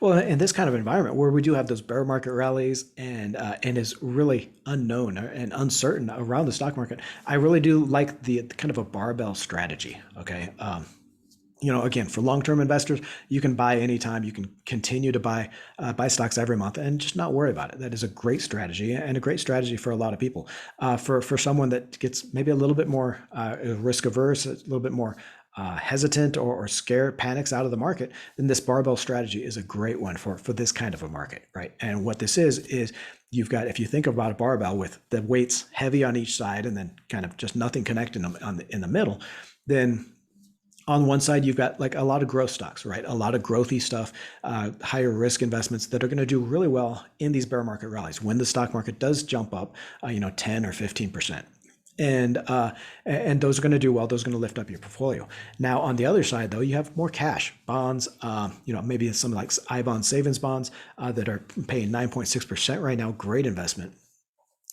Well, in this kind of environment where we do have those bear market rallies and is really unknown and uncertain around the stock market, I really do like the kind of a barbell strategy. Okay, again, for long-term investors, you can buy anytime. You can continue to buy stocks every month and just not worry about it. That is a great strategy and a great strategy for a lot of people. For someone that gets maybe a little bit more risk averse, a little bit more hesitant or scared, panics out of the market, then this barbell strategy is a great one for this kind of a market, right? And what this is you've got, if you think about a barbell with the weights heavy on each side and then kind of just nothing connecting them in the middle, then on one side, you've got like a lot of growth stocks, right? A lot of growthy stuff, higher risk investments that are going to do really well in these bear market rallies when the stock market does jump up, 10 or 15%. And those are going to do well. Those are going to lift up your portfolio. Now, on the other side, though, you have more cash, bonds. Maybe some like iBond savings bonds that are paying 9.6% right now. Great investment.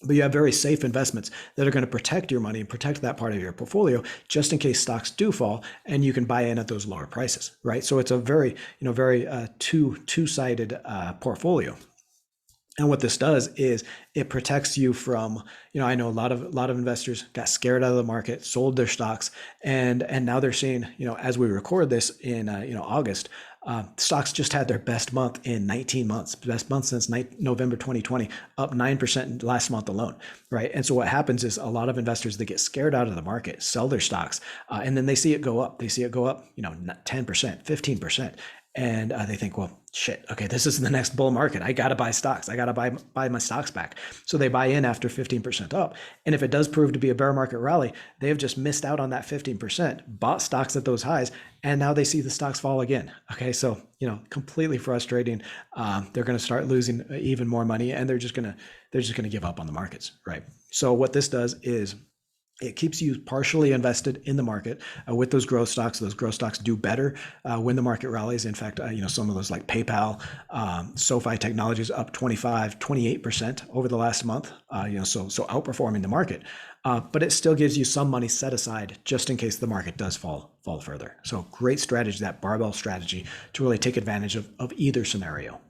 But you have very safe investments that are going to protect your money and protect that part of your portfolio just in case stocks do fall, and you can buy in at those lower prices, right? So it's a very two-sided portfolio. And what this does is it protects you from, I know a lot of investors got scared out of the market, sold their stocks, and now they're seeing, as we record this in August, stocks just had their best month in 19 months, best month since November 2020, up 9% last month alone, right? And so what happens is a lot of investors that get scared out of the market sell their stocks, and then they see it go up. They see it go up, 10%, 15%. And they think, well, shit, okay, this is the next bull market. I got to buy stocks. I got to buy my stocks back. So they buy in after 15% up. And if it does prove to be a bear market rally, they have just missed out on that 15%, bought stocks at those highs, and now they see the stocks fall again. Okay, so completely frustrating. They're going to start losing even more money, and they're just going to give up on the markets, right? So what this does is it keeps you partially invested in the market with those growth stocks. Those growth stocks do better when the market rallies. In fact, some of those like PayPal, SoFi Technologies up 25, 28% over the last month. So outperforming the market. But it still gives you some money set aside just in case the market does fall further. So great strategy, that barbell strategy, to really take advantage of either scenario.